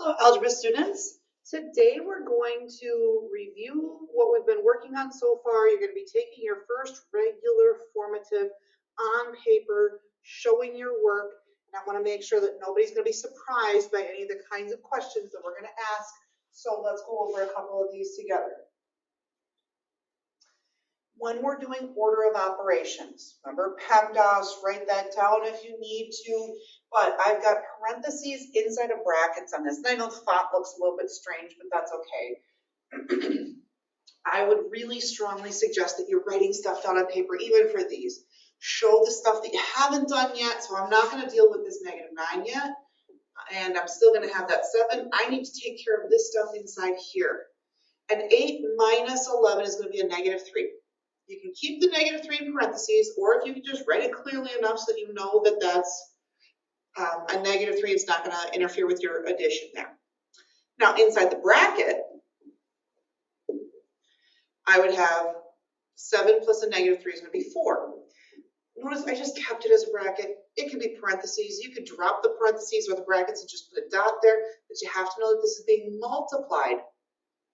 Hello, algebra students. Today we're going to review what we've been working on so far. You're going to be taking your first regular formative on paper, showing your work. And I want to make sure that nobody's going to be surprised by any of the kinds of questions that we're going to ask. So let's go over a couple of these together. When we're doing order of operations, remember PEMDAS, write that down if you need to, but I've got parentheses inside of brackets on this. And I know the font looks a little bit strange, but that's okay. I would really strongly suggest that you're writing stuff down on paper, even for these. Show the stuff that you haven't done yet, so I'm not going to deal with this -9 yet, and I'm still going to have that 7. I need to take care of this stuff inside here. And 8 minus 11 is going to be a -3. You can keep the -3 in parentheses, or if you can just write it clearly enough so that you know that that's a -3, it's not going to interfere with your addition there. Now, inside the bracket, I would have 7 plus a -3 is going to be 4. Notice I just kept it as a bracket. It can be parentheses. You could drop the parentheses or the brackets and just put a dot there, but you have to know that this is being multiplied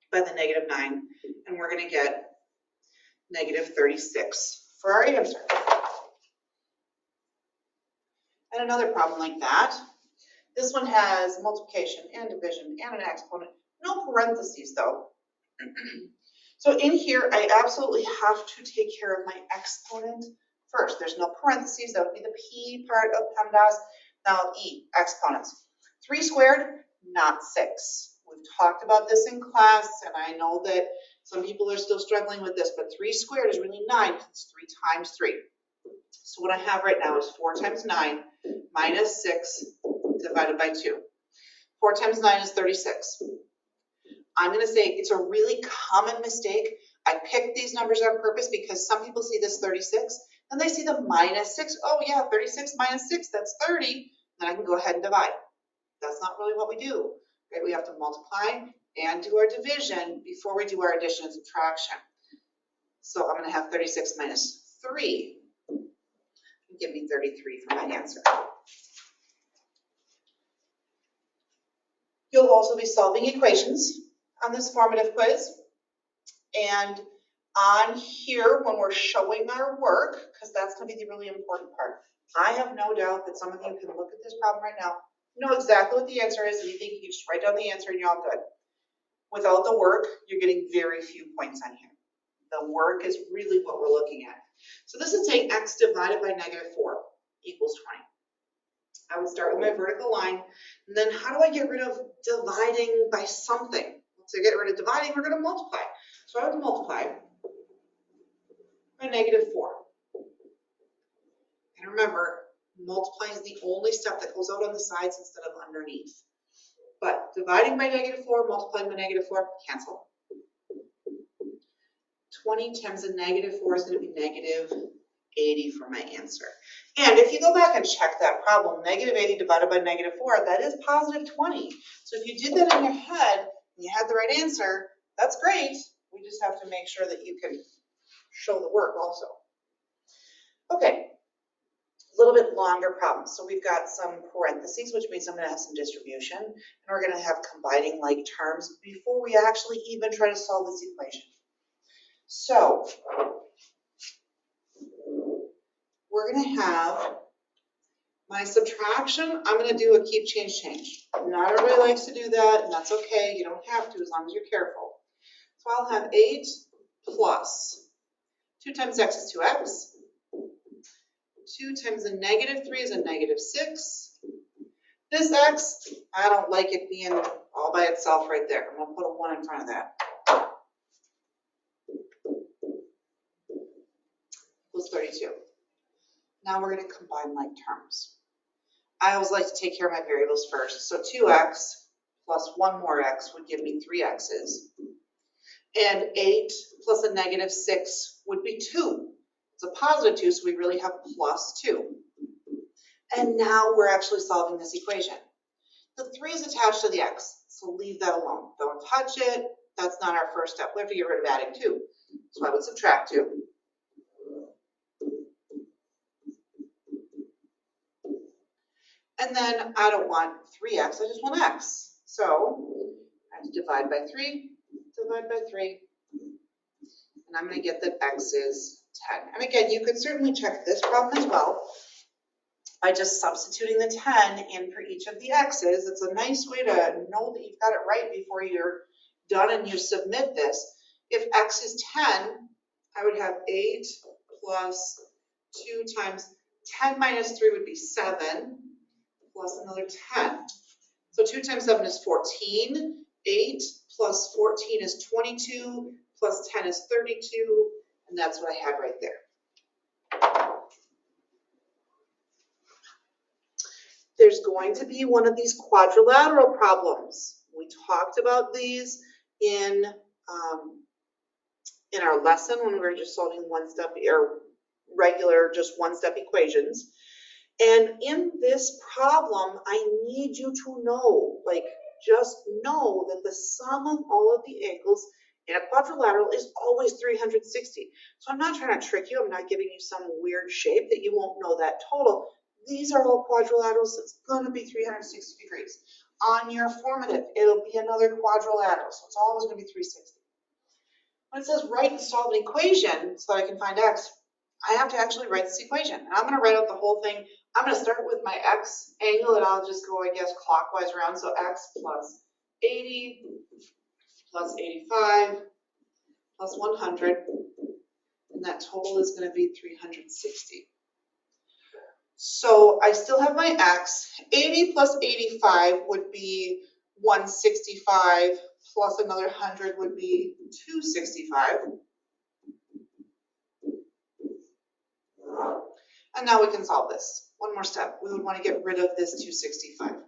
by the -9, and we're going to get -36 for our answer. And another problem like that, this one has multiplication and division and an exponent, no parentheses though. So in here, I absolutely have to take care of my exponent first. There's no parentheses, that would be the P part of PEMDAS. Now E, exponents. 3 squared, not 6. We've talked about this in class, and I know that some people are still struggling with this, but 3 squared is really 9. It's 3 times 3. So what I have right now is 4 times 9 minus 6 divided by 2. 4 times 9 is 36. I'm going to say it's a really common mistake. I picked these numbers on purpose because some people see this 36, and they see the -6. Oh yeah, 36 minus 6, that's 30. Then I can go ahead and divide. That's not really what we do. Right? We have to multiply and do our division before we do our addition and subtraction. So I'm going to have 36 minus 3. Give me 33 for my answer. You'll also be solving equations on this formative quiz. And on here, when we're showing our work, because that's going to be the really important part, I have no doubt that some of you can look at this problem right now, know exactly what the answer is, and you think you can just write down the answer and you're all good. Without the work, you're getting very few points on here. The work is really what we're looking at. So this is saying x divided by -4 equals 20. I would start with my vertical line, and then how do I get rid of dividing by something? To get rid of dividing, we're going to multiply. So I would multiply by -4. And remember, multiplying is the only step that goes out on the sides instead of underneath. But dividing by -4, multiplying by -4, cancel. 20 times a -4 is going to be -80 for my answer. And if you go back and check that problem, -80 divided by -4, that is +20. So if you did that in your head and you had the right answer, that's great. We just have to make sure that you can show the work also. Okay, a little bit longer problem. So we've got some parentheses, which means I'm going to have some distribution, and we're going to have combining like terms before we actually even try to solve this equation. So we're going to have my subtraction. I'm going to do a keep, change, change. Not everybody likes to do that, and that's okay. You don't have to as long as you're careful. So I'll have 8 plus 2 times x is 2x. 2 times a -3 is a -6. This x, I don't like it being all by itself right there. I'm going to put a 1 in front of that. Equals 32. Now we're going to combine like terms. I always like to take care of my variables first. So 2x plus 1 more x would give me 3 x's. And 8 plus a -6 would be 2. It's a +2, so we really have +2. And now we're actually solving this equation. The 3 is attached to the x, so leave that alone. Don't touch it. That's not our first step. We have to get rid of adding 2. So I would subtract 2. And then I don't want 3x, I just want x. So I have to divide by 3, and I'm going to get that x is 10. And again, you could certainly check this problem as well by just substituting the 10 in for each of the x's. It's a nice way to know that you've got it right before you're done and you submit this. If x is 10, I would have 8 plus 2 times 10 minus 3 would be 7 plus another 10. So 2 times 7 is 14. 8 plus 14 is 22 plus 10 is 32, and that's what I had right there. There's going to be one of these quadrilateral problems. We talked about these in our lesson when we were just solving one-step or regular just one-step equations. And in this problem, I need you to know, like, just know that the sum of all of the angles in a quadrilateral is always 360. So I'm not trying to trick you. I'm not giving you some weird shape that you won't know that total. These are all quadrilaterals. It's going to be 360 degrees. On your formative, it'll be another quadrilateral. So it's always going to be 360. When it says write and solve an equation so that I can find x, I have to actually write this equation. And I'm going to write out the whole thing. I'm going to start with my x angle, and I'll just go, I guess, clockwise around. So x plus 80 plus 85 plus 100, and that total is going to be 360. So I still have my x. 80 plus 85 would be 165, plus another 100 would be 265. And now we can solve this. One more step. We would want to get rid of this 265.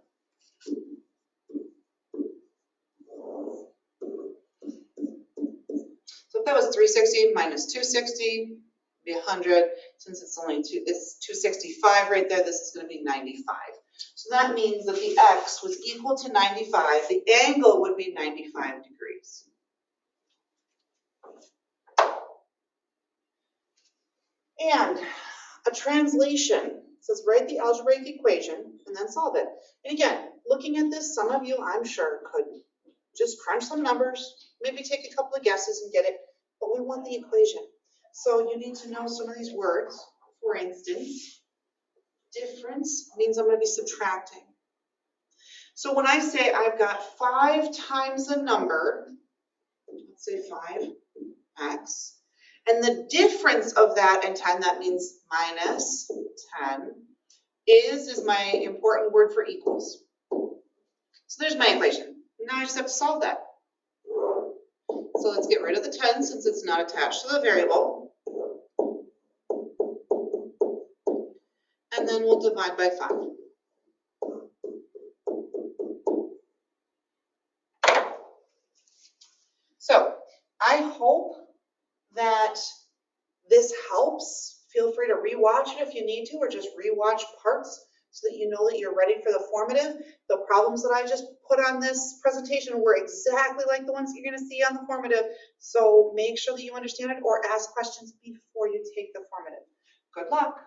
So if that was 360 minus 260, it'd be 100. Since it's only it's 265 right there, this is going to be 95. So that means that the x was equal to 95. The angle would be 95 degrees. And a translation says write the algebraic equation and then solve it. And again, looking at this, some of you, I'm sure, could just crunch some numbers, maybe take a couple of guesses and get it, but we want the equation. So you need to know some of these words. For instance, difference means I'm going to be subtracting. So when I say I've got 5 times a number, let's say 5x, and the difference of that and 10, that means minus 10, is my important word for equals. So there's my equation. Now I just have to solve that. So let's get rid of the 10 since it's not attached to the variable. And then we'll divide by 5. So I hope that this helps. Feel free to rewatch it if you need to, or just rewatch parts so that you know that you're ready for the formative. The problems that I just put on this presentation were exactly like the ones you're going to see on the formative. So make sure that you understand it or ask questions before you take the formative. Good luck.